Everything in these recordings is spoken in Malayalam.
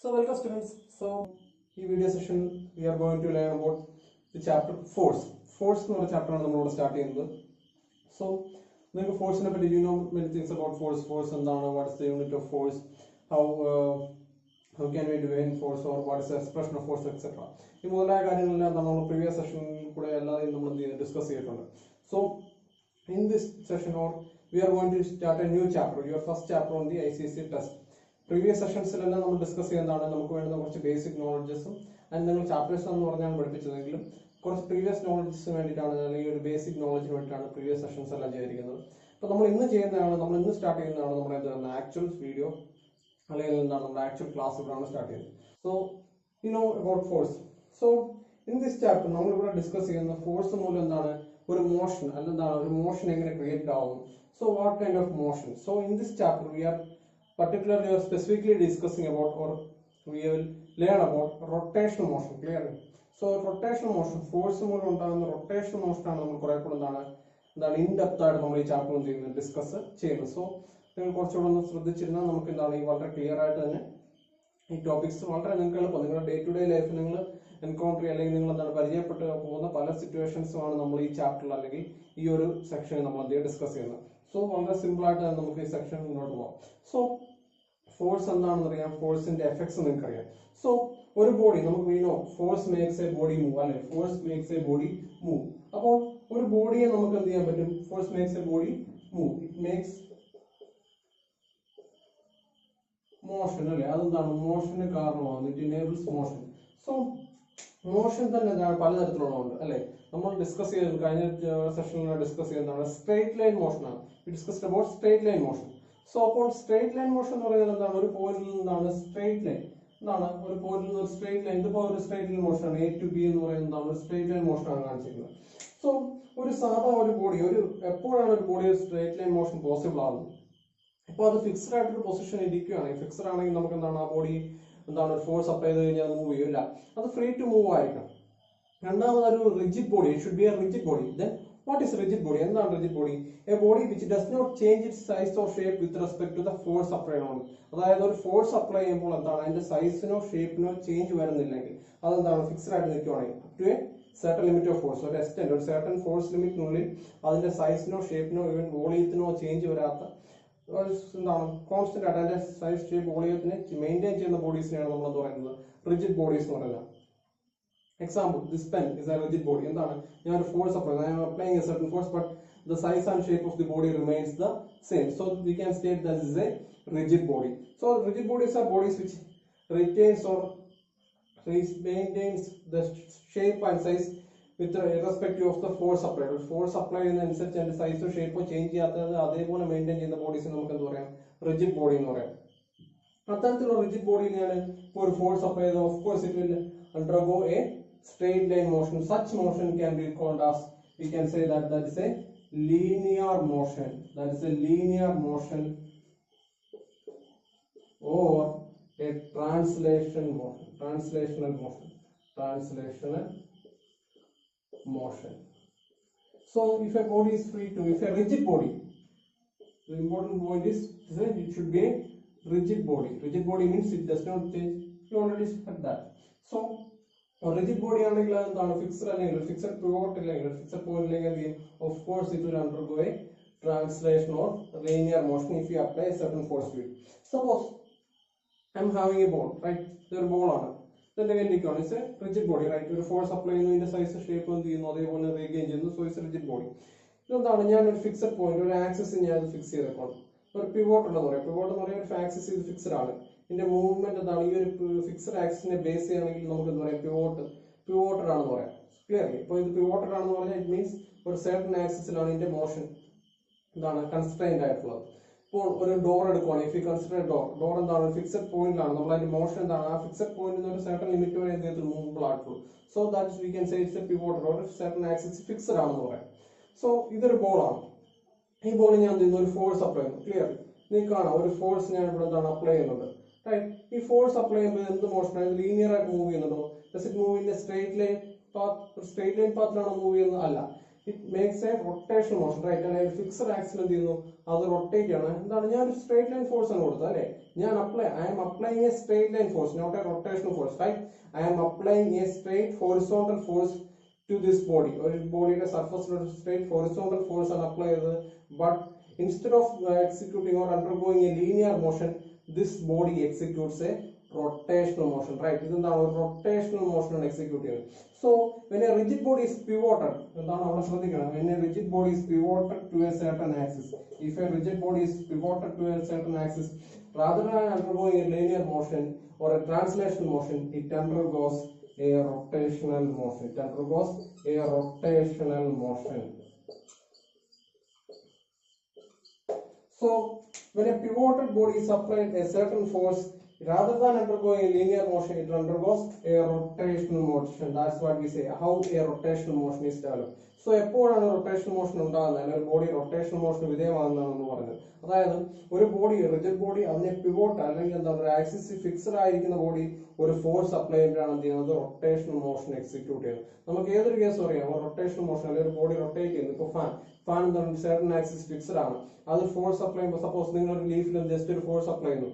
So welcome students. So in video session we are going to learn about the chapter force. Force is a chapter we start. So force you know many things about force. Force and what is the unit of force? How can we define force, or what is the expression of force, etc. In the previous session we discuss it. So in this session we are going to start a new chapter, your first chapter on the ICSE test. Previous sessions we discuss basic knowledges and chapters previous knowledge basic knowledge previous sessions. So we start actual video, actual class. So you know about force. So in this chapter we will discuss force motion create. So what kind of motion? So in this chapter we are particularly or specifically discussing about, or we will learn about rotational motion. Clear? So rotational motion, force rotational motion in depth chapter discuss. So clear topics day-to-day life encounter situations chapter section discuss. So simple section. So force and force in the effects. So one body we know force makes a body move. Force makes a body move. About one body force makes a body move. It makes motion. Motion it enables motion. So motion we discuss session discuss straight line motion. We discussed about straight line motion. So upon straight line motion straight line. Straight line straight line motion A to B straight line motion. So body straight line motion possible. Now fixed position fixed body force apply move. That's free to move. Rigid body, it should be a rigid body. Then what is rigid body? Rigid body? A body which does not change its size or shape with respect to the force applied on it. That is, force apply and the size no shape no change fixed up to a certain limit of force. So extend or certain force limit only, the size no shape no even volume no change constant size shape volume maintain the bodies rigid bodies. Example, this pen is a rigid body. You have a force apply. I am applying a certain force, but the size and shape of the body remains the same. So we can state that this is a rigid body. So rigid bodies are bodies which retains or maintains the shape and size with irrespective of the force applied. Force applied in the size or shape or change maintain the bodies rigid body. Rigid body for force applied, of course it will undergo a straight line motion. Such motion can be called as, we can say that is a linear motion. That is a linear motion or a translational motion. So if a body is free to, if a rigid body, the important point is it should be a rigid body. Rigid body means it does not change. You already said that. So a rigid body fixed pivot fixed point, of course it will undergo a translation or linear motion if you apply a certain force field. Suppose I am having a ball, right? There is a ball on it. Then again it's a rigid body, right? Your force applying in the size shape so it's a rigid body. So fixed point or axis fix or pivot axis is fixed. In the movement fixed axis base pivot. Clearly, pivot it means for certain axis in the motion constrained. Or a door, if you consider a door and fixed point motion fixed point in a certain limit movable. So that we can say it's a pivot or a certain axis fixed. So either a ball this ball is force apply. Clearly, force apply. Right? If force apply the motion linear move, does it move in a straight line path? Straight line path move? it makes a rotational motion, right? And a fixed axis എന്ത് ചെയ്യുന്നു, അത് റൊട്ടേറ്റ് ആണ്. എന്താണ്, ഞാൻ ഒരു സ്ട്രേറ്റ് ലൈൻ ഫോഴ്സ് ആണ് കൊടുത്തത് അല്ലേ? I am applying a straight line force, not a rotational force, right? I am applying a straight horizontal force to this body. ഒരു ബോഡിയുടെ സർഫസിൽ ഒരു സ്ട്രേറ്റ് ഹൊറിസോണ്ടൽ ഫോഴ്സ് ആണ് അപ്ലൈ ചെയ്തത്. But instead of executing or undergoing a linear motion, this body executes a rotational motion, right? This is the rotational motion executed. So when a rigid body is pivoted, when a rigid body is pivoted to a certain axis, if a rigid body is pivoted to a certain axis, rather than undergoing a linear motion or a translational motion, it undergoes a rotational motion. It undergoes a rotational motion. So when a pivoted body is applied a certain force, rather than undergoing a linear motion, it undergoes a rotational motion. That's what we say, how a rotational motion is developed. So എപ്പോഴാണ് റൊട്ടേഷണൽ മോഷൻ ഉണ്ടാകുന്നത്, അല്ലെങ്കിൽ ഒരു ബോഡി റൊട്ടേഷണൽ മോഷൻ വിധേയമാകുന്നതാണെന്ന് പറഞ്ഞത്? അതായത് ഒരു ബോഡി, റിജിഡ് ബോഡി, അതിനെ പിവോട്ട് അല്ലെങ്കിൽ എന്താ പറയുക ആക്സിസ് ഫിക്സഡ് ആയിരിക്കുന്ന ബോഡി ഒരു ഫോഴ്സ് അപ്ലൈ ചെയ്തിട്ടാണ് എന്ത് ചെയ്യുന്നത്, റൊട്ടേഷണൽ മോഷൻ എക്സിക്യൂട്ട് ചെയ്യുന്നത്. നമുക്ക് ഏതൊരു കേസും അറിയാം, റൊട്ടേഷണൽ മോഷൻ അല്ലെങ്കിൽ ഒരു ബോഡി റൊട്ടേറ്റ് ചെയ്യുന്നു. ഇപ്പോൾ ഫാൻ എന്താണ്, സർട്ടൻ ആക്സിസ് ഫിക്സഡ് ആണ്, അത് ഫോഴ്സ് അപ്ലൈ ചെയ്യുമ്പോൾ സപ്പോസ് നിങ്ങളൊരു ലീഫിൽ ജസ്റ്റ് ഒരു ഫോഴ്സ് അപ്ലൈ ചെയ്യുന്നു,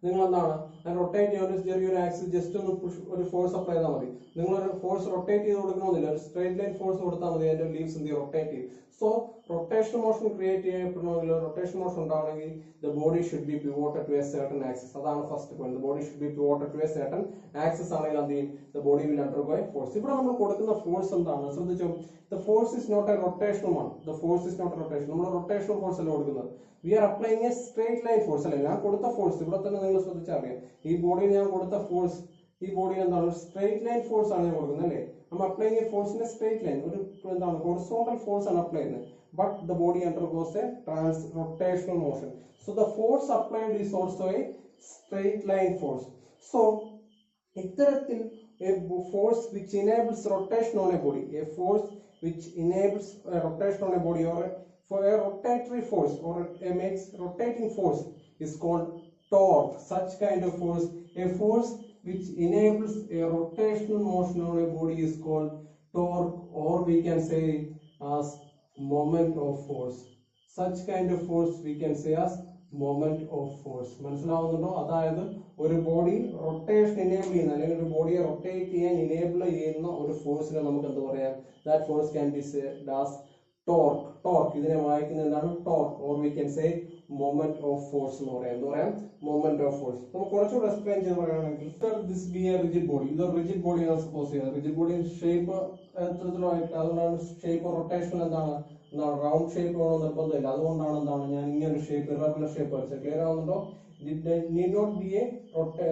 നിങ്ങൾ എന്താണ് അതിന് റൊട്ടേറ്റ് ചെയ്യാൻ ചെറിയൊരു ആക്സിസ് ജസ്റ്റ് ഒന്ന് ഒരു ഫോഴ്സ് അപ്ലൈ ചെയ്താൽ മതി. നിങ്ങളൊരു ഫോഴ്സ് റൊട്ടേറ്റ് ചെയ്ത് കൊടുക്കണമെന്നില്ല, ഒരു സ്ട്രേറ്റ് ലൈൻ ഫോഴ്സ് കൊടുത്താൽ മതി, അതിന്റെ ലീവ്സ് എന്ത് റൊട്ടേറ്റ് ചെയ്യും. സോ റൊട്ടേഷൻ മോഷൻ ക്രിയേറ്റ് ചെയ്യപ്പെടണമെങ്കിൽ, റൊട്ടേഷൻ മോഷൻ ഉണ്ടാവണമെങ്കിൽ the body should be pivoted to a certain axis. അതാണ് first point. The body should be pivoted to a certain axis ആണെങ്കിൽ എന്ത് ചെയ്യും, the body will undergo a force. ഇവിടെ നമ്മൾ കൊടുക്കുന്ന ഫോഴ്സ് എന്താണ് ശ്രദ്ധിച്ചോ, the force is not a rotational one. The force is not a rotation. നമ്മൾ റൊട്ടേഷണൽ ഫോഴ്സ് അല്ല കൊടുക്കുന്നത്, we are applying A straight line force അല്ലേ. ഞാൻ കൊടുത്ത ഫോഴ്സ് ഇവിടെ തന്നെ നിങ്ങൾ ശ്രദ്ധിച്ചറിയാം, ഈ ബോഡിയിൽ ഞാൻ കൊടുത്ത ഫോഴ്സ്, ഈ ബോഡിയിൽ എന്താണ് ഒരു സ്ട്രേറ്റ് ലൈൻ ഫോഴ്സ് ആണ് ഞാൻ കൊടുക്കുന്നത് അല്ലേ. നമ്മൾ applying A force in A straight line, ഒരു എന്താണ് ഹൊറിസോണ്ടൽ ഫോഴ്സ് ആണ് അപ്ലൈ ചെയ്യുന്നത്. But the body undergoes a rotational motion. So the force applied is also a straight line force. So ഇത്തരത്തിൽ a force which enables rotation on a body, a force which enables a rotation on a body, or for a rotatory force or a makes rotating force is called torque. Such kind of force, a force which enables a rotational motion on a body is called torque, or we can say as moment of force. Such kind of force we can say as moment of force. മനസ്സിലാവുന്നുണ്ടോ? അതായത് ഒരു ബോഡി റൊട്ടേഷൻ എനേബിൾ ചെയ്യുന്ന അല്ലെങ്കിൽ ഒരു ബോഡിയെ റൊട്ടേറ്റ് ചെയ്യാൻ എനേബിൾ ചെയ്യുന്ന ഒരു ഫോഴ്സിനെ നമുക്ക് എന്ത് പറയാം, that force can be said as torque. Torque ഇതിനെ വായിക്കുന്നത് എന്താണ്, torque, or we can say moment of force എന്ന് പറയാം. എന്താ പറയാം, മൊമെന്റ് ഓഫ് ഫോഴ്സ്. നമുക്ക് കുറച്ചുകൂടെ എക്സ്പ്ലെയിൻ ചെയ്ത് പറയുകയാണെങ്കിൽ, this be a rigid body, ഇതൊരു റിജിഡ് ബോഡിയാണ് സപ്പോസ് ചെയ്യുന്നത്. റിജിഡ് ബോഡി ഷേപ്പ് എത്രത്തിലുമായിട്ട്, അതുകൊണ്ടാണ് ഷേപ്പ് റൊട്ടേഷൻ എന്താണ് റൗണ്ട് ഷേപ്പ് വേണോ നിർബന്ധമില്ല. അതുകൊണ്ടാണ് എന്താണ് ഞാൻ ഇങ്ങനെ ഷേപ്പ്, ഇറഗുലർ ഷേപ്പ് വരച്ചത്. ക്ലിയർ ആവുന്നുണ്ടോ? നീഡ് നോട്ട് ബി എ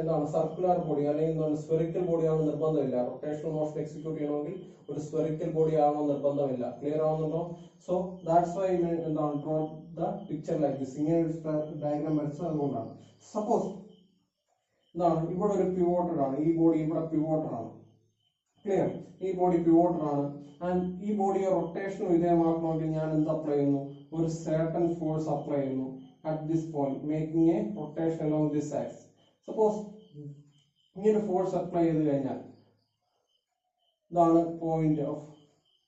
എന്താണ് സർക്കുലർ ബോഡി അല്ലെങ്കിൽ എന്താണ് സ്ഫെറിക്കൽ ബോഡി ആണോ നിർബന്ധമില്ല. റൊട്ടേഷണൽ മോഷൻ എക്സിക്യൂട്ട് ചെയ്യണമെങ്കിൽ ഒരു സ്ഫെറിക്കൽ ബോഡി ആണോ നിർബന്ധമില്ല. ക്ലിയർ ആവുന്നുണ്ടോ? സോ ദാറ്റ്സ് വൈ എന്താണ് draw the picture like this. ഇങ്ങനെ ഒരു ഡയഗ്രാം വരച്ചത് അതുകൊണ്ടാണ്. സപ്പോസ് എന്താണ് ഇവിടെ ഒരു പിവോട്ടഡ് ആണ്, ഈ ബോഡി ഇവിടെ പിവോട്ടഡ് ആണ്. ക്ലിയർ? ഈ ബോഡി പിവോട്ടഡ് ആണ്. ആൻഡ് ഈ ബോഡിയെ റൊട്ടേഷൻ വിധേയമാക്കണമെങ്കിൽ ഞാൻ എന്ത് അപ്ലൈ ചെയ്യുന്നു, ഒരു സർട്ടൻ ഫോഴ്സ് അപ്ലൈ ചെയ്യുന്നു at this point, making a rotation along this axis. Suppose ഇങ്ങനെ ഫോഴ്സ് അപ്ലൈ ചെയ്ത് കഴിഞ്ഞാൽ ഇതാണ് പോയിന്റ് ഓഫ്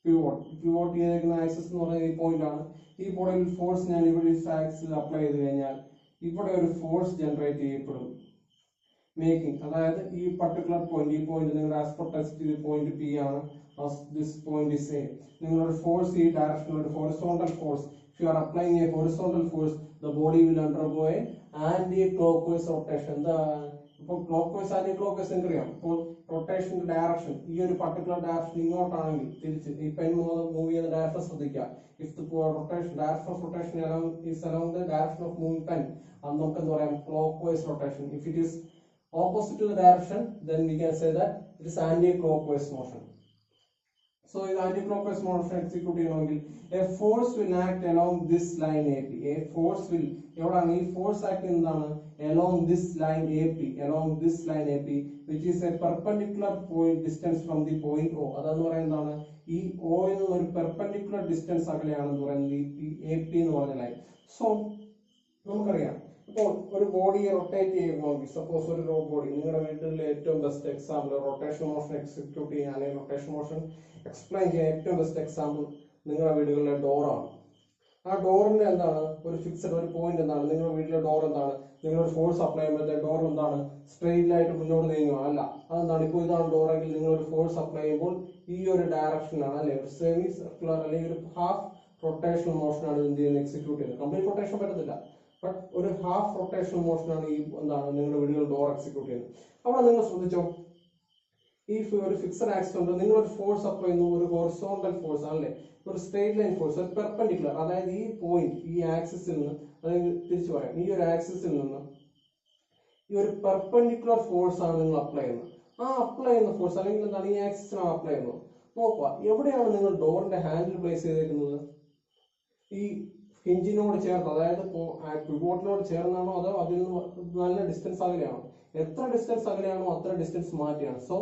പിവോട്ട്. പിവോട്ട് ചെയ്തിരിക്കുന്ന ആക്സിസ് എന്ന് പറയുന്നത് ഈ പോയിന്റ് ആണ്. ഈ ബോഡിയിൽ ഫോഴ്സ് ഞാൻ ഇവിടെ ആക്സിൽ അപ്ലൈ ചെയ്ത് കഴിഞ്ഞാൽ ഇവിടെ ഒരു ഫോഴ്സ് ജനറേറ്റ് ചെയ്യപ്പെടും, മേക്കിംഗ്. അതായത് ഈ പർട്ടിക്കുലർ പോയിന്റ്, ഈ പോയിന്റ് നിങ്ങളുടെ ആസ്പെക്ട് ടെസ്റ്റ് ചെയ്ത് പോയിന്റ് പി ആണ്. This point is A. നിങ്ങളൊരു ഫോഴ്സ് ഈ ഡയറക്ഷനിൽ ഒരു horizontal force, if you are applying a horizontal force, the body will undergo a anti-clockwise rotation. ഇപ്പോൾ ക്ലോക്ക് ആന്റി ക്ലോക്ക് അറിയാം. ഇപ്പോൾ റൊട്ടേഷൻ ഡയറക്ഷൻ ഈ ഒരു പർട്ടിക്കുലർ ഡയറക്ഷൻ ഇങ്ങോട്ടാണെങ്കിൽ തിരിച്ച് ഈ പെൻ മൂവ് ചെയ്യുന്ന ഡയറക്ഷൻ ശ്രദ്ധിക്കുക. If the rotation direction of rotation is along the direction of moving pen, അത് നമുക്ക് എന്താ പറയാം, clock vice rotation. If it is opposite to the direction, then we can say that it is anti-clockwise motion. So in anti-clockwise motion execute ചെയ്യണമെങ്കിൽ a force will act along this line AP. A force will എവിടെയാണ് ഈ ഫോഴ്സ് ആക്ട് എന്താണ്, along this line AP, along this line AP, which is a perpendicular point distance from the point O. അതെന്ന് പറയുന്നതാണ് ഈ O യിൽ നിന്ന് ഒരു പെർപെൻഡിക്കുലർ ഡിസ്റ്റൻസ് അകലെയാണെന്ന് പറയുന്നത് ഈ AP എന്ന് പറഞ്ഞ ലൈൻ. സോ നമുക്കറിയാം ഇപ്പോൾ ഒരു ബോഡിയെ റൊട്ടേറ്റ് ചെയ്യുമ്പോൾ, സപ്പോസ് ഒരു ബോഡി നിങ്ങളുടെ വീട്ടിലെ ഏറ്റവും best example rotation motion execute ചെയ്യാൻ അല്ലെങ്കിൽ റൊട്ടേഷൻ മോഷൻ എക്സ്പ്ലെയിൻ ചെയ്യാൻ ഏറ്റവും ബെസ്റ്റ് എക്സാമ്പിൾ നിങ്ങളുടെ വീടുകളിലെ ഡോറാണ്. ആ ഡോറിന്റെ എന്താണ് ഒരു ഫിക്സഡ് ഒരു പോയിന്റ് എന്താണ്, നിങ്ങളുടെ വീട്ടിലെ ഡോർ എന്താണ്, നിങ്ങളൊരു ഫോഴ്സ് അപ്ലൈ ചെയ്യുമ്പോഴത്തെ ഡോർ എന്താണ് സ്ട്രെയിറ്റ് മുന്നോട്ട് നീങ്ങുക അല്ല. അതെന്താണ്, ഇപ്പോൾ ഇതാണ് ഡോറെങ്കിൽ നിങ്ങളൊരു ഫോഴ്സ് അപ്ലൈ ചെയ്യുമ്പോൾ ഈ ഒരു ഡയറക്ഷനിലാണ് അല്ലെ, ഒരു സെമി സർക്കുലർ അല്ലെങ്കിൽ ഒരു ഹാഫ് റൊട്ടേഷണൽ മോഷനാണ് എന്ത് ചെയ്യുന്നത്, എക്സിക്യൂട്ട് ചെയ്യുന്നത്. കംപ്ലീറ്റ് റൊട്ടേഷൻ പറ്റത്തില്ല, ബട്ട് ഒരു ഹാഫ് റൊട്ടേഷണൽ മോഷനാണ് ഈ എന്താണ് നിങ്ങളുടെ വീടുകൾ ഡോർ എക്സിക്യൂട്ട് ചെയ്യുന്നത്. അവിടെ നിങ്ങൾ ശ്രദ്ധിച്ചോ, ഈ ഒരു ഫിക്സഡ് ആക്സിസ് ഉണ്ട്, നിങ്ങൾ ഒരു ഫോഴ്സ് അപ്ലൈ ചെയ്യുന്നു, ഒരു ഹൊറിസോണ്ടൽ ഫോഴ്സ് ആണല്ലേ, ഒരു സ്ട്രെയിറ്റ് ലൈൻ ഫോഴ്സ്, ഒരു പെർപെൻഡിക്കുലർ, അതായത് ഈ പോയിന്റ് ഈ ആക്സിസിൽ നിന്ന്, അതായത് തിരിച്ചു പറയാം, ഈ ഒരു ആക്സിസിൽ നിന്ന് ഈ ഒരു പെർപെൻഡിക്കുലർ ഫോഴ്സ് ആണ് നിങ്ങൾ അപ്ലൈ ചെയ്യുന്നത്. ആ അപ്ലൈ ചെയ്യുന്ന ഫോഴ്സ് അല്ലെങ്കിൽ എന്താണ് ഈ ആക്സിസിനാണ് അപ്ലൈ ചെയ്യുന്നത്. നോക്കുക, എവിടെയാണ് നിങ്ങൾ ഡോറിന്റെ ഹാൻഡിൽ പ്ലേസ് ചെയ്തേക്കുന്നത്? ഈ ഹിഞ്ചിനോട് ചേർന്ന്, അതായത് പിവോട്ടിനോട് ചേർന്നാണോ അതോ അതിൽ നിന്ന് നല്ല ഡിസ്റ്റൻസ് അകലെയാണോ? എത്ര ഡിസ്റ്റൻസ് അകലെയാണോ അത്ര ഡിസ്റ്റൻസ് മാറ്റിയാണ്. സോ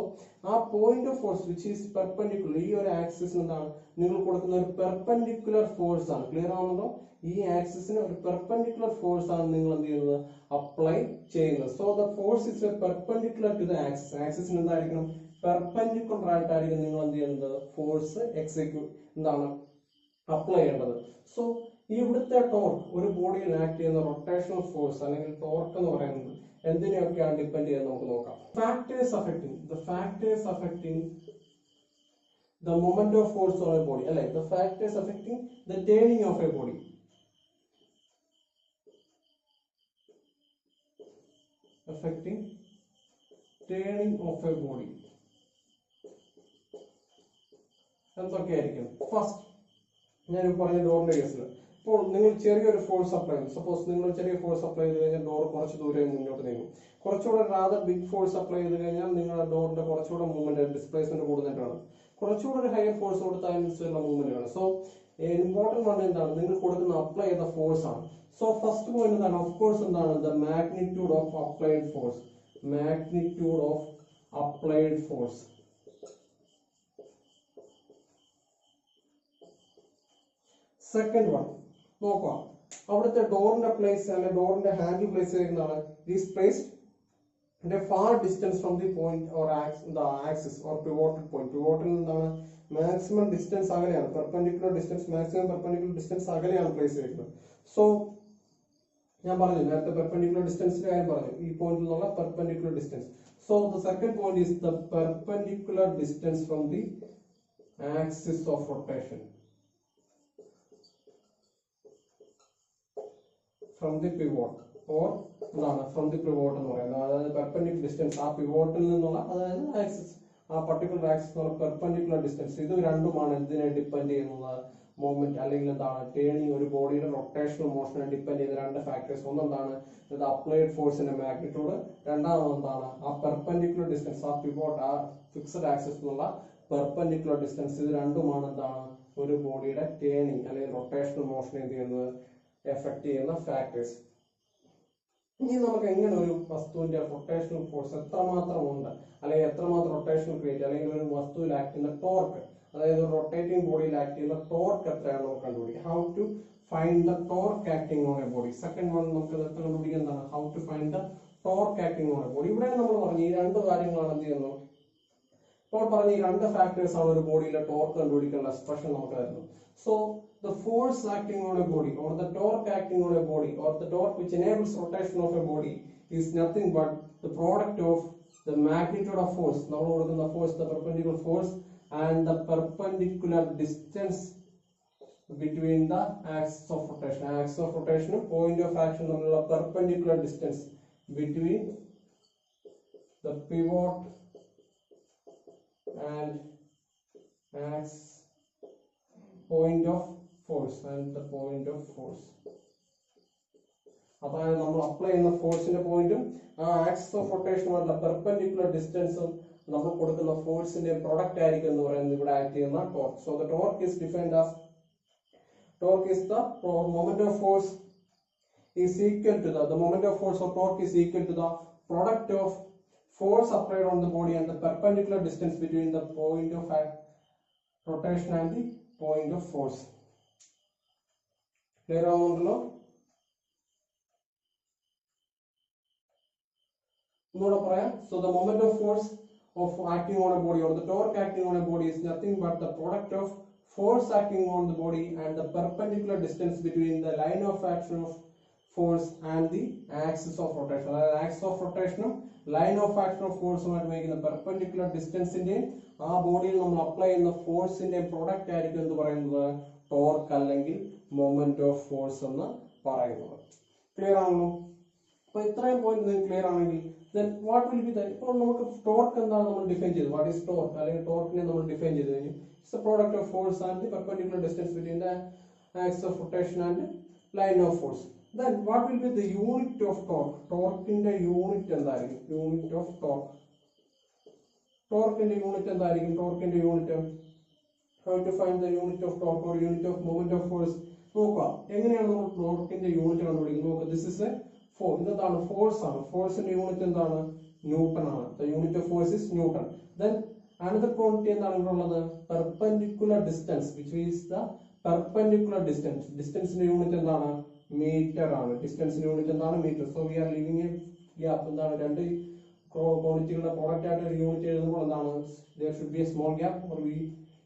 ആ point of force which is perpendicular, ഈ ഒരു ആക്സിസിന് എന്താണ് നിങ്ങൾ കൊടുക്കുന്ന ഒരു പെർപെൻഡിക്കുലർ ഫോഴ്സ് ആണ്. ക്ലിയർ ആവുന്നുണ്ടോ? ഈ ആക്സിസിന് ഒരു പെർപെൻഡിക്കുലർ ഫോഴ്സ് ആണ് നിങ്ങൾ എന്ത് ചെയ്യുന്നത്, അപ്ലൈ ചെയ്യുന്നത്. So the force is perpendicular to the axis. ആക്സിസിന് എന്തായിരിക്കണം, പെർപെൻഡിക്കുലർ ആയിട്ടായിരിക്കും നിങ്ങൾ എന്ത് ചെയ്യുന്നത്, ഫോഴ്സ് എന്താണ് അപ്ലൈ ചെയ്യേണ്ടത്. സോ ഇവിടുത്തെ ടോർക്ക്, ഒരു ബോഡിയിൽ ആക്ട് ചെയ്യുന്ന റൊട്ടേഷണൽ ഫോഴ്സ് അല്ലെങ്കിൽ ടോർക്ക് എന്ന് പറയുന്നത് എന്തിനെയൊക്കെയാണ് ഡിപ്പെൻഡ് ചെയ്യുന്നത് നമുക്ക് നോക്കാം. Factors affecting the moment of force on a body, അല്ലെ, the factors affecting the turning of a body. Affecting turning of a body എന്തൊക്കെയായിരിക്കും? ഫസ്റ്റ് ഞാൻ പറഞ്ഞ ഡോറിന്റെ കേസിൽ, ഇപ്പോൾ നിങ്ങൾ ചെറിയൊരു ഫോഴ്സ് അപ്ലൈ ചെയ്തു, സപ്പോസ് നിങ്ങൾ ചെറിയ ഫോഴ്സ് അപ്ലൈ ചെയ്ത് കഴിഞ്ഞാൽ ഡോർ കുറച്ച് ദൂരെ മുന്നോട്ട് നീങ്ങും. കുറച്ചുകൂടെ റാദർ ബിഗ് ഫോഴ്സ് അപ്ലൈ ചെയ്ത് കഴിഞ്ഞാൽ നിങ്ങളുടെ ഡോറിന്റെ കുറച്ചുകൂടെ മൂവ്മെന്റ് ഡിസ്പ്ലേസ്മെന്റ് കൂടുതലായിട്ടാണ്. കുറച്ചുകൂടെ ഒരു ഹയർ ഫോഴ്സ് കൊടുത്താൽ അതിനനുസരിച്ചുള്ള മൂവ്മെന്റ് ആണ്. സോ ഇമ്പോർട്ടന്റ് വൺ എന്താണ്, നിങ്ങൾ കൊടുക്കുന്ന അപ്ലൈ ചെയ്ത ഫോഴ്സ് ആണ്. സോ ഫസ്റ്റ് പോയിന്റ് എന്താണ്, ഓഫ് കോഴ്സ് എന്താണ്, the magnitude of applied force. Magnitude of applied force. Second one നോക്കുക, അവിടുത്തെ ഡോറിന്റെ പ്ലേസ് അല്ലെങ്കിൽ ഡോറിന്റെ ഹാൻഡിൽ പ്ലേസ് ചെയ്യുന്നതാണ് is placed a far distance from the point or the axis or pivotal point. Pivotal എന്താണ്, മാക്സിമം ഡിസ്റ്റൻസ് അകലെയാണ്, perpendicular distance, maximum perpendicular distance അകലെയാണ് പ്ലേസ് ചെയ്യുന്നത്. സോ ഞാൻ പറഞ്ഞു നേരത്തെ പെർപെൻഡിക്കുലർ ഡിസ്റ്റൻസിന്റെ കാര്യം പറഞ്ഞു, ഈ പോയിന്റിൽ നിന്നുള്ള perpendicular distance. So the second point is the perpendicular distance from the axis of rotation. From the pivot or എന്താണ് ഫ്രം ദി പിവോട്ട് എന്ന് പറയുന്നത്, അതായത് പെർപെൻഡിക്കുലർ ഡിസ്റ്റൻസ് ആ പിവോട്ടിൽ നിന്നുള്ള, അതായത് ആക്സിസ്, ആ പർട്ടിക്കുലർ ആക്സിസ് എന്നുള്ള പെർപെൻഡിക്കുലർ ഡിസ്റ്റൻസ്, ഇത് രണ്ടുമാണ് എന്തിനെ ഡിപ്പെൻഡ് ചെയ്യുന്നത്, മൂവ്മെന്റ് അല്ലെങ്കിൽ എന്താണ് ടേണിംഗ്, ഒരു ബോഡിയുടെ റൊട്ടേഷണൽ മോഷനെ ഡിപ്പെൻഡ് ചെയ്യുന്ന രണ്ട് ഫാക്ടേഴ്സ്. ഒന്നെന്താണ് അപ്ലൈഡ് ഫോഴ്സിന്റെ മാഗ്നിറ്റ്യൂഡ്, രണ്ടാമത് എന്താണ് ആ പെർപെൻഡിക്കുലർ ഡിസ്റ്റൻസ്, ആ പിവോട്ട്, ആ ഫിക്സഡ് ആക്സിസ് എന്നുള്ള പെർപെൻഡിക്കുലർ ഡിസ്റ്റൻസ്. ഇത് രണ്ടുമാണ് എന്താണ് ഒരു ബോഡിയുടെ ടേണിംഗ് അല്ലെങ്കിൽ റൊട്ടേഷണൽ മോഷൻ എന്ത് ചെയ്യുന്നത്, എഫക്ട് ചെയ്യുന്ന ഫാക്ടേഴ്സ്. ഇനി നമുക്ക് എങ്ങനെ ഒരു വസ്തുവിന്റെ റൊട്ടേഷണൽ ഫോഴ്സ് എത്രമാത്രം ഉണ്ട്, അല്ലെങ്കിൽ എത്രമാത്രം റൊട്ടേഷണൽ ക്രിയേറ്റ്, അല്ലെങ്കിൽ ഒരു വസ്തുവിൽ ആക്ട് ചെയ്യുന്ന ടോർക്ക്, അതായത് ഒരു റൊട്ടേറ്റിംഗ് ബോഡിയിൽ ആക്ട് ചെയ്യുന്ന ടോർക്ക് എത്രയാണ് നമുക്ക് കണ്ടുപിടിക്കുക. How to find the torque acting on a body. Second one നമുക്ക് കണ്ടുപിടിക്കുക എന്താണ്, how to find the torque acting on a body. ഇവിടെ നമ്മൾ പറഞ്ഞു ഈ രണ്ട് കാര്യങ്ങളാണ് എന്ത് ചെയ്യുന്നത്, ഇപ്പോൾ പറഞ്ഞ ഈ രണ്ട് ഫാക്ടേഴ്സ് ആണ് ഒരു ബോഡിയിലെ ടോർക്ക് കണ്ടുപിടിക്കാനുള്ള എക്സ്പ്രഷൻ നമുക്ക് തരുന്നത്. So the force acting on a body or the torque acting on a body or the torque which enables rotation of a body is nothing but the product of the magnitude of force, നമ്മൾ കൊടുക്കുന്ന force, the perpendicular force and the perpendicular distance between the axis of rotation. Axis of rotation point of action തമ്മിലുള്ള perpendicular distance between the pivot and axis point of force and the point of force. അതായത് നമ്മൾ അപ്ലൈ ചെയ്യുന്ന ഫോഴ്സിന്റെ പോയിന്റും ആ ആക്സിസ് ഓഫ് റൊട്ടേഷനുമായിട്ടുള്ള പെർപെൻഡിക്കുലർ ഡിസ്റ്റൻസും നമ്മൾ കൊടുക്കുന്ന ഫോഴ്സിന്റെ പ്രൊഡക്റ്റ് ആയിരിക്കും എന്ന് പറയുന്നത് ഇവിടെ ആക്ട് ചെയ്യുന്ന torque. So the torque is defined as, torque is the moment of force is equal to the moment of force or torque is equal to the product of force applied on the body and the perpendicular distance between the point of rotation and the point of force. Clear ആവുന്നുണ്ടല്ലോ? ഒന്നുകൂടെ പറയാം. So the moment of force of acting on a body or the torque acting on a body is nothing but the product of force acting on the body and the perpendicular distance between the line of action of force and the axis of rotation. അതായത് ആക്സിസ് ഓഫ് റൊട്ടേഷനും ലൈൻ ഓഫ് ആക്ഷൻ ഓഫ് ഫോഴ്സുമായിട്ട് വഹിക്കുന്ന പെർപെൻഡിക്കുലർ ഡിസ്റ്റൻസിന്റെയും ആ ബോഡിയിൽ നമ്മൾ അപ്ലൈ ചെയ്യുന്ന ഫോഴ്സിന്റെ പ്രൊഡക്റ്റ് ആയിരിക്കും എന്ന് പറയുന്നത് ടോർക്ക് അല്ലെങ്കിൽ മൊമെന്റ് ഓഫ് ഫോഴ്സ് എന്ന് പറയുന്നത്. ക്ലിയർ ആണല്ലോ? അപ്പൊ ഇത്രയും പോയിന്റ് നിങ്ങൾക്ക് ക്ലിയർ ആണെങ്കിൽ then what will be the, ഇപ്പോൾ നമുക്ക് ടോർക്ക് എന്താണ് നമ്മൾ ഡിഫൈൻ ചെയ്തു. വാട്ട് ഈസ് ടോർക്ക് അല്ലെങ്കിൽ ടോർക്കിനെ നമ്മൾ ഡിഫൈൻ ചെയ്തു കഴിഞ്ഞു. It's a product of force and the perpendicular distance between the axis of rotation and line of force. Then what will be the unit of torque? ടോർക്കിന്റെ യൂണിറ്റ് എന്തായിരിക്കും? Unit of torque. ടോർക്കിന്റെ യൂണിറ്റ് എന്തായിരിക്കും? ടോർക്കിന്റെ unit how to find the unit of torque or unit of moment of force. നോക്കുക എങ്ങനെയാണ് നമ്മൾ ടോർക്കിന്റെ യൂണിറ്റ് കണ്ടുപിടിക്കുന്നത്. നോക്കുക, this is a force. ഇതെന്താണ്? ഫോഴ്സ് ആണ്. ഫോഴ്സിന്റെ യൂണിറ്റ് എന്താണ്? ന്യൂട്ടൺ ആണ്. The unit of force is Newton. Then another quantity എന്താണ് ഇവിടെ ഉള്ളത്? Perpendicular distance, which is the perpendicular distance. ഡിസ്റ്റൻസിന്റെ യൂണിറ്റ് എന്താണ്? മീറ്റർ ആണ്. ഡിസ്റ്റൻസിന്റെ യൂണിറ്റ് എന്താണ്? Metre. So we are living a gap. എന്താണ്? രണ്ട് ക്വാണ്ടിറ്റികളുടെ പ്രോഡക്റ്റ് ആയിട്ട് ഒരു യൂണിറ്റ് എഴുതുമ്പോൾ എന്താണ്? there should be a small gap or we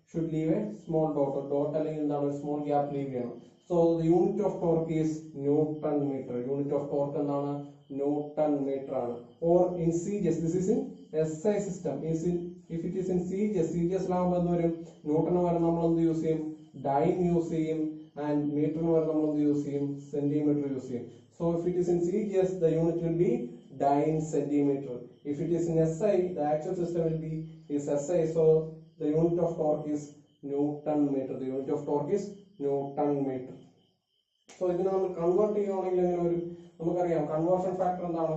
should leave a small dot. Dot അല്ലെങ്കിൽ എന്താണ്? small gap leave ചെയ്യണം. So the unit of torque is Newton meter. Unit of torque എന്താണ്? Newton meter ആണ്. Or in CGS, this is in SI system. If it is in CGS ലാകുമ്പോൾ എന്ത് വരും? ന്യൂട്ടന് വരെ നമ്മൾ എന്ത് യൂസ് ചെയ്യും? ഡൈൻ യൂസ് ചെയ്യും. ആൻഡ് മീറ്ററിന് വരെ നമ്മൾ എന്ത് യൂസ് ചെയ്യും? സെന്റിമീറ്റർ യൂസ് ചെയ്യും. So if it is in CGS, the unit will be dyne centimeter. If it is in SI, the actual system will be is SI. So the unit of torque is Newton meter. The unit of torque is Newton meter. So ഇതിനെ നമ്മൾ കൺവേർട്ട് ചെയ്യുകയാണെങ്കിൽ എങ്ങനെ വരും? നമുക്കറിയാം കൺവേർഷൻ ഫാക്ടർ എന്താണ്?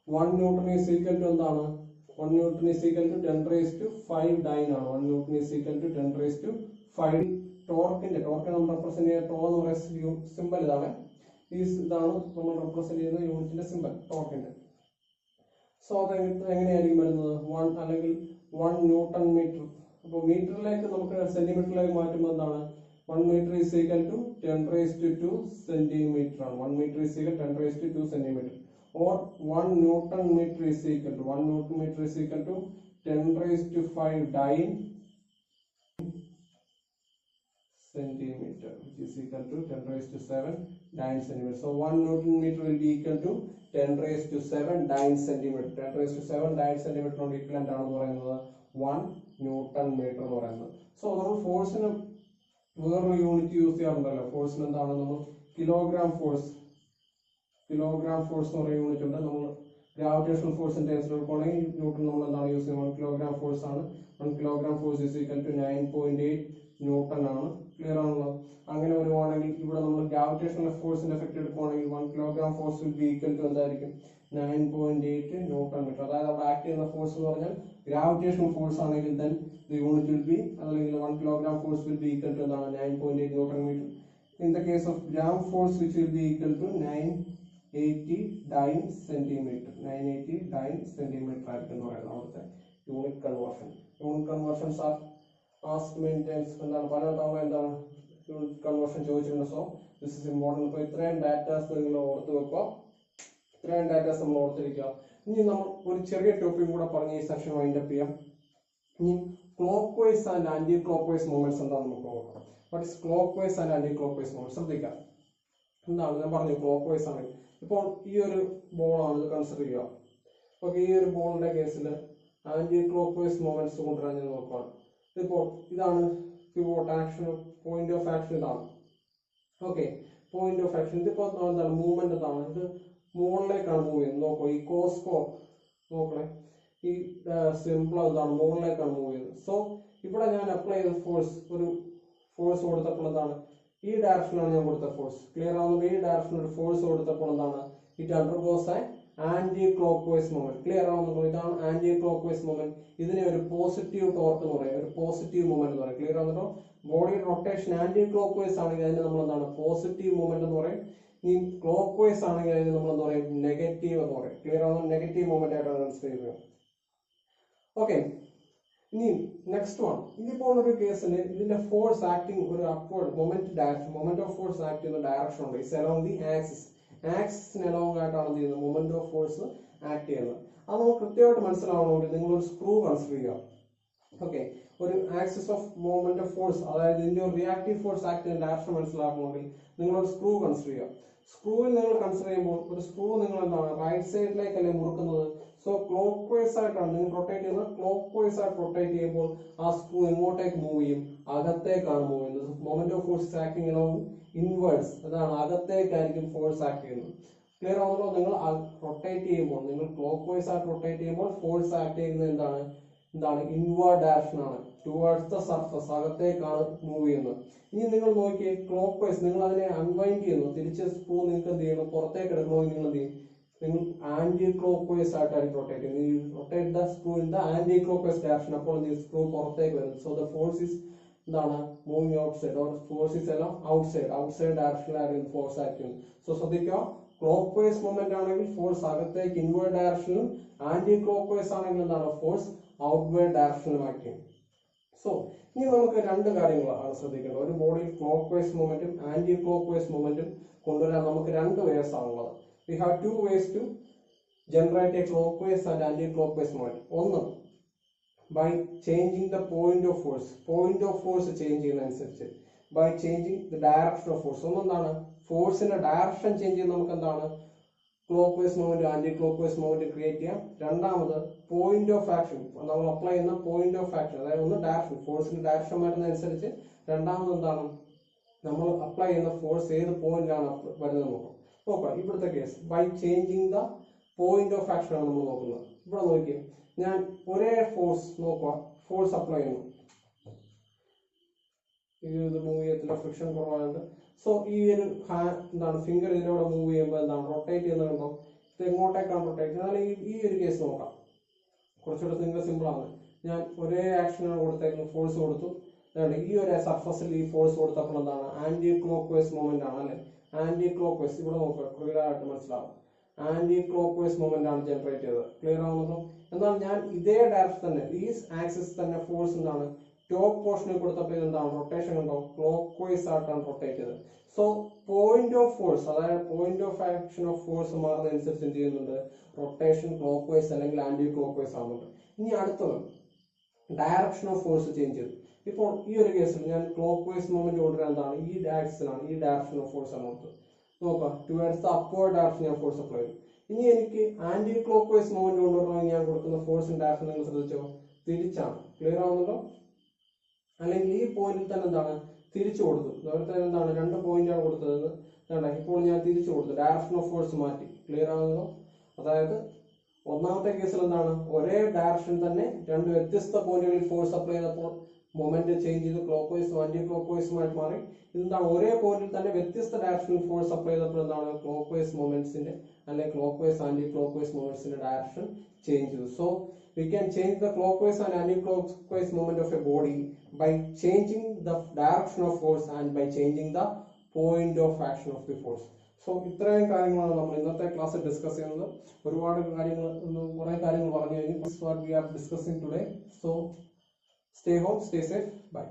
1 ന്യൂട്ടൺ ഈസ് ഈക്വൽ ടു എന്താണ്? 1 newton is equal to 10⁵ dyne ആണ്. 1 ന്യൂട്ടൺ ഈസ് ഈക്വൽ ടു 10⁵. ടോർക്കിനെ നമ്മൾ റെപ്രസെന്റ് ചെയ്യുന്ന ടോ എന്ന് പറയുന്ന സിമ്പൽ ഇതാണ്. ഇതാണ് നമ്മൾ റെപ്രസെന്റ് ചെയ്യുന്ന യൂണിറ്റിന്റെ സിമ്പൽ ടോർക്കിന്റെ. സോ അത് എങ്ങനെയായിരിക്കും വരുന്നത്? 1 അല്ലെങ്കിൽ 1 ന്യൂട്ടൺ മീറ്റർ. അപ്പോൾ മീറ്ററിലേക്ക് നമുക്ക് സെന്റിമീറ്ററിലേക്ക് മാറ്റുമ്പോൾ എന്താണ്? 1 meter is equal to 10⁵2 centimeter. 1 meter is equal to 10⁵2 centimeter. Or 1 Newton meter is equal to 10⁵5 dyne centimeter, which is equal to 10⁵7 dyne centimeter. So 1 Newton meter will be equal to 10⁵7 dyne centimeter. 10⁵7 dyne centimeter on equivalent ആണ് പറയുന്നത് 1 Newton meter എന്ന് പറയുന്നത്. So നമ്മൾ ഫോഴ്സിന് വേറൊരു യൂണിറ്റ് യൂസ് ചെയ്യാറുണ്ടല്ലോ. ഫോഴ്സിന് എന്താണ്? നമ്മൾ കിലോഗ്രാം ഫോഴ്സ് എന്ന് പറയുന്ന യൂണിറ്റ് ഉണ്ട്. നമ്മൾ ഗ്രാവിറ്റേഷണൽ ഫോഴ്സിന്റെ എടുക്കുകയാണെങ്കിൽ ന്യൂട്ടൺ നമ്മൾ എന്താണ് യൂസ് ചെയ്യുന്നത്? 1 കിലോഗ്രാം ഫോഴ്സ് ആണ്. 1 kilogram force is equal to 9.8 newton ആണ്. ക്ലിയർ ആണല്ലോ? അങ്ങനെ വരുവാണെങ്കിൽ ഇവിടെ നമ്മൾ ഗ്രാവിറ്റേഷണൽ ഫോഴ്സിന്റെ എഫക്ട് എടുക്കുകയാണെങ്കിൽ 1 kilogram force will be equal to എന്തായിരിക്കും? 9.8 ന്യൂട്ടൺ മീറ്റർ. അതായത് അവിടെ ആക്ട് ചെയ്യുന്ന ഫോഴ്സ് എന്ന് പറഞ്ഞാൽ ഗ്രാവിറ്റേഷണൽ ഫോഴ്സ് ആണെങ്കിൽ then the unit will be അല്ലെങ്കിൽ 1 kilogram force will be equal to എന്താണ്? 9.8 Newton meter. In the case of gram force, which will be equal to 980 dyne centimeter. 980 dyne centimeter ആയിരിക്കും എന്ന് പറയുന്നത് അവിടുത്തെ unit conversion. Unit conversions R asked many times. എന്താണ്? പല തവണ എന്താണ് യൂണിറ്റ് കൺവേർഷൻ ചോദിച്ചിട്ടുണ്ട്. So this is important. ഇപ്പോൾ ഇത്രയും ഡാറ്റാസ് നിങ്ങൾ ഓർത്ത് വെക്കുക. ഇത്രയും ഡാറ്റാസ് നമ്മൾ ഓർത്തിരിക്കുക. ഇനി നമ്മൾ ഒരു ചെറിയ ടോപ്പിക് കൂടെ പറഞ്ഞ് ഈ സെക്ഷൻ വൈൻഡപ്പ് ചെയ്യാം. ഇനി clockwise and anticlockwise movements എന്താണെന്ന് നമുക്ക് നോക്കാം. What is clockwise and anti clock vice movement? ശ്രദ്ധിക്കാം. എന്താണ് ഞാൻ പറഞ്ഞു? ക്ലോക്ക് വൈസ് ആണ്. ഇപ്പോൾ ഈ ഒരു ബോളാണ് ഇത് കൺസിഡർ ചെയ്യുക. ഓക്കെ, ഈ ഒരു ബോളിന്റെ കേസിൽ ആന്റി ക്ലോക്ക് വൈസ് മൂവ്മെന്റ്സ് കൊണ്ടുവരാൻ ഞാൻ നോക്കുകയാണ്. ഇപ്പോൾ ഇതാണ് pivot action. Point of action ഇതാണ്. Okay, point of action. ഇതിപ്പോ എന്താണ്? മൂവ്മെന്റ് എന്താണ്? ഇത് മുകളിലേക്കാണ് മൂവ് ചെയ്യുന്നത്. നോക്കൂ, ഈ കോസ്കോ നോക്കണേ, ഈ സിമ്പിൾ എന്താണ്? മുകളിലേക്കാണ് മൂവ് ചെയ്യുന്നത്. സോ ഇവിടെ ഞാൻ അപ്ലൈ ചെയ്ത ഫോഴ്സ്, ഒരു ഫോഴ്സ് കൊടുത്തപ്പോൾ എന്താണ്? ഈ ഡയറക്ഷനാണ് ഞാൻ കൊടുത്ത ഫോഴ്സ്. ക്ലിയർ ആവുന്നത്? ഈ ഡയറക്ഷനിൽ ഒരു ഫോഴ്സ് കൊടുത്തപ്പോൾ എന്താണ്? It undergoes anti clock vice movement. Clear ആവുന്നുണ്ടോ? ഇതാണ് ആന്റി ക്ലോക്ക് വൈസ് മൂവ്മെന്റ്. ഇതിനെ ഒരു പോസിറ്റീവ് ടോർക്ക് എന്ന് പറയും, ഒരു പോസിറ്റീവ് മൂവ്മെന്റ് എന്ന് പറയും. ക്ലിയർ ആവുന്നുണ്ടോ? Body rotation anticlockwise ആണെങ്കിൽ അതിന് നമ്മൾ എന്താണ്? പോസിറ്റീവ് മൂവ്മെന്റ് എന്ന് പറയും. ഈ ക്ലോക്ക് വൈസ് ആണെങ്കിൽ അതിന് നമ്മൾ എന്താ പറയും? നെഗറ്റീവ് എന്ന് പറയും. ക്ലിയർ ആവുന്ന? നെഗറ്റീവ് മൂവ്മെന്റ് ആയിട്ടാണ് കൺസിഡർ ചെയ്യുന്നത്. ഓക്കെ, ഇനി നെക്സ്റ്റ് വൺ. ഇതിപ്പോൾ ഒരു കേസിൽ ഇതിന്റെ ഫോഴ്സ് ആക്ടിങ് ഒരു upward moment direction, moment of force act ചെയ്യുന്ന ഡയറക്ഷൻ ഉണ്ട്. It's along the axis. ആക്സിസിന് അലോങ് ആയിട്ടാണ് എന്ത് ചെയ്യുന്നത്? മൊമെന്റ് ഓഫ് ഫോഴ്സ് ആക്ട് ചെയ്യുന്നത്. അത് നമുക്ക് കൃത്യമായിട്ട് മനസ്സിലാവണമെങ്കിൽ നിങ്ങൾ ഒരു സ്ക്രൂ കൺസിഡർ ചെയ്യുക. ഓക്കെ, ഒരു axis of movement of force, അതായത് ഇതിന്റെ ഒരു റിയാക്റ്റീവ് ഫോഴ്സ് ആക്ട് ചെയ്യുന്ന ഡയറക്ഷൻ മനസ്സിലാക്കണമെങ്കിൽ നിങ്ങളൊരു സ്ക്രൂ കൺസിഡർ ചെയ്യുക. സ്ക്രൂവിൽ നിങ്ങൾ കൺസിഡർ ചെയ്യുമ്പോൾ ഒരു സ്ക്രൂ നിങ്ങൾ എന്താണ് റൈറ്റ് സൈഡിലേക്കല്ലേ മുറുക്കുന്നത്. സോ ക്ലോക്ക് വൈസ് ആയിട്ടാണ് നിങ്ങൾ റൊട്ടേറ്റ് ചെയ്യുന്നത്. ക്ലോക്ക് വൈസ് ആയിട്ട് റൊട്ടേറ്റ് ചെയ്യുമ്പോൾ ആ സ്ക്രൂ എങ്ങോട്ടേക്ക് മൂവ് ചെയ്യും? അകത്തേക്കാണ് മൂവ് ചെയ്യുന്നത്. Moment of force acting inwards, അതാണ് അകത്തേക്കായിരിക്കും ഫോഴ്സ് ആക്ട് ചെയ്യുന്നത്. ക്ലിയർ ആണല്ലോ? നിങ്ങൾ റൊട്ടേറ്റ് ചെയ്യുമ്പോൾ, നിങ്ങൾ ക്ലോക്ക് വൈസ് ആയിട്ട് റൊട്ടേറ്റ് ചെയ്യുമ്പോൾ ഫോഴ്സ് ആക്ട് ചെയ്യുന്നത് എന്താണ് ഇൻവേർഡ് ഡയറക്ഷൻ ആണ്, ടുവേർഡ്സ് ദ സർഫസ്, അകത്തേക്കാണ് മൂവ് ചെയ്യുന്നത്. ഇനി നിങ്ങൾ നോക്കിയേ, ക്ലോക്ക് വൈസ് നിങ്ങൾ അതിനെ അൺവൈൻഡ് ചെയ്യുന്നു, തിരിച്ച് സ്ക്രൂ നിങ്ങൾക്ക് എന്ത് ചെയ്യണം? പുറത്തേക്ക് എടുക്കണമെങ്കിൽ നിങ്ങൾ എന്ത് ചെയ്യും? നിങ്ങൾ ആന്റി ക്ലോക്ക് വൈസ് ആയിട്ടായിരിക്കും റൊട്ടേറ്റ് ചെയ്യുന്നത്. Rotate the screw in the anticlockwise direction. അപ്പോൾ സ്ക്രൂ പുറത്തേക്ക് വരുന്നത്. So the force is moving outside, or force is എല്ലാം ഔട്ട് സൈഡ് ഡയറക്ഷനിലായിരിക്കും ഫോഴ്സ് ആക്ട് ചെയ്യുന്നത്. സോ ശ്രദ്ധിക്കുക, ക്ലോക്ക് വൈസ് മൂവ്മെന്റ് ആണെങ്കിൽ ഫോഴ്സ് അകത്തേക്ക് ഇൻവേർഡ് ഡയറക്ഷനിലും, ആന്റി ക്ലോക്ക് വൈസ് ആണെങ്കിൽ ഫോഴ്സ് ഔട്ട്വേർഡ് ഡയറക്ഷനിലും ആക്ട് ചെയ്യും. സോ ഇനി നമുക്ക് രണ്ട് കാര്യങ്ങളാണ് ശ്രദ്ധിക്കേണ്ടത്. ഒരു ബോഡിയിൽ clock vice മൂവ്മെന്റും anti clock vice മൂവ്മെന്റും കൊണ്ടുവരാൻ നമുക്ക് രണ്ട് വേസ് ആണുള്ളത്. We have two ways to generate a clockwise and anti clock vice movement. ഒന്ന്, by changing the point of force change ചെയ്യുന്നതനുസരിച്ച്, by changing the direction of force. ഒന്നെന്താണ് ഫോഴ്സിന്റെ ഡയറക്ഷൻ ചേഞ്ച് ചെയ്ത് നമുക്ക് clock vice movement anti clock vice movement create ചെയ്യാം. രണ്ടാമത് പോയിന്റ് ഓഫ് ആക്ഷൻ, നമ്മൾ അപ്ലൈ ചെയ്യുന്ന പോയിന്റ് ഓഫ് ആക്ഷൻ, അതായത് ഒന്ന് ഡയറക്ഷൻ, ഫോഴ്സിന്റെ ഡയറക്ഷൻ വരുന്നതനുസരിച്ച് രണ്ടാമത് നമ്മൾ അപ്ലൈ ചെയ്യുന്ന ഫോഴ്സ് ഏത് പോയിന്റിലാണ് വരുന്നത് നോക്കാം. ഇവിടുത്തെ case by changing the point of action ആണ് നമ്മൾ നോക്കുന്നത്. ഇവിടെ നോക്കിയേ, ഞാൻ ഒരേ ഫോഴ്സ് അപ്ലൈ ചെയ്യുന്നു. ഇത് മൂവ് ചെയ്യത്തില്ല, ഫ്രിക്ഷൻ കുറവായതുകൊണ്ട്. സോ ഈ ഒരു ഫിംഗർ ഇതിലൂടെ മൂവ് ചെയ്യുമ്പോൾ റൊട്ടേറ്റ് ചെയ്യുന്നുണ്ടോ? ഇത് എങ്ങോട്ടേക്കാണ് റൊട്ടേറ്റ് ചെയ്യുന്നത്? ഈ ഒരു കേസ് നോക്കാം, കുറച്ചുകൂടെ സിമ്പിൾ ആണ്. ഞാൻ ഒരേ ആക്ഷനാണ് കൊടുത്തേക്കുന്നത്, ഫോഴ്സ് കൊടുത്തു. ഈ ഒരു സർഫസിൽ ഈ ഫോഴ്സ് കൊടുത്തപ്പോൾ ആന്റി ക്ലോക്ക് വൈസ് മൂവ്മെന്റ് ആണ്, അല്ലെ? ആന്റി ക്ലോക്ക് വൈസ്, ഇവിടെ നോക്കുക, ക്ലിയർ ആയിട്ട് മനസ്സിലാവും. ആന്റി ക്ലോക്ക് വൈസ് മൂവ്മെന്റ് ആണ് ജനറേറ്റ് ചെയ്തത്. ക്ലിയർ ആവുന്നല്ലോ? എന്നാൽ ഞാൻ ഇതേ ഡയറക്ഷൻ തന്നെ, ഈ ആക്സിസ് തന്നെ ഫോഴ്സ് ടോപ്പ് പോർഷനിൽ കൊടുത്തപ്പോൾ റൊട്ടേഷൻ ഉണ്ടോ? ക്ലോക്ക് വൈസ് ആയിട്ടാണ് റൊട്ടേറ്റ് ചെയ്തത്. സോ പോയിന്റ് ഓഫ് ഫോഴ്സ്, അതായത് point of action of force മാറുന്നതനുസരിച്ച് എന്ത് ചെയ്യുന്നുണ്ട്? റൊട്ടേഷൻ ക്ലോക്ക് വൈസ് അല്ലെങ്കിൽ ആന്റി ക്ലോക്ക് വൈസ് ആവുന്നുണ്ട്. ഇനി അടുത്തത് ഡയറക്ഷൻ ഓഫ് ഫോഴ്സ് ചേഞ്ച് ചെയ്തു. ഇപ്പോൾ ഈ ഒരു കേസിൽ ഞാൻ ക്ലോക്ക് വൈസ് മൂവ്മെന്റ് കൊണ്ടുവരാൻ ഈ ആക്സിലാണ്, ഈ ഡയറക്ഷൻ ഓഫ് ഫോഴ്സ് ആണ് കൊടുത്തത്. നോക്കാം, ടുവേർഡ്സ് ദ അപ്വേർഡ് ഡയറക്ഷൻ ഞാൻ ഫോഴ്സ് അപ്ലൈ ചെയ്തു. ഇനി എനിക്ക് ആന്റി ക്ലോക്ക് വൈസ് മൂവ്മെന്റ് കൊണ്ടുവരണമെങ്കിൽ ഞാൻ കൊടുക്കുന്ന ഫോഴ്സിന്റെ ഡയറക്ഷൻ നിങ്ങൾ ശ്രദ്ധിച്ചോ? തിരിച്ചാണ്. ക്ലിയർ ആവുന്നുണ്ടോ? അല്ലെങ്കിൽ ഈ പോയിന്റിൽ തന്നെ തിരിച്ചു കൊടുത്തു. നേരത്തെ രണ്ട് പോയിന്റാണ് കൊടുത്തത്, ഇപ്പോൾ ഞാൻ തിരിച്ചു കൊടുത്തു, ഡയറക്ഷൻ ഓഫ് ഫോഴ്സ് മാറ്റി. ക്ലിയർ ആവുന്നതോ? അതായത് ഒന്നാമത്തെ കേസിൽ ഒരേ ഡയറക്ഷൻ തന്നെ രണ്ട് വ്യത്യസ്ത പോയിന്റുകളിൽ ഫോഴ്സ് അപ്ലൈ ചെയ്തപ്പോൾ മൊമെന്റ് ചേഞ്ച് ചെയ്ത് ക്ലോക്ക് വൈസും ആന്റി ക്ലോക്ക് വൈസുമായിട്ട് മാറി. ഒരേ പോയിന്റിൽ തന്നെ വ്യത്യസ്ത ഡയറക്ഷനിൽ ഫോഴ്സ് അപ്ലൈ ചെയ്തപ്പോൾ ക്ലോക്ക് വൈസ് മൂവ്മെന്റ്സിന്റെ അല്ലെങ്കിൽ clockwise anti clock vice മൂവ്മെന്റ്സിന്റെ ഡയറക്ഷൻ ചേഞ്ച് ചെയ്തു. So we can change the clockwise and anti-clockwise movement of a body by changing the direction of force and by changing the point of action of the force. So ഇത്രയും കാര്യങ്ങളാണ് നമ്മൾ ഇന്നത്തെ ക്ലാസ്സിൽ ഡിസ്കസ് ചെയ്യുന്നത്. ഒരുപാട് കുറെ കാര്യങ്ങൾ പറഞ്ഞു കഴിഞ്ഞു. This is what we are discussing today. So stay home, stay safe, bye.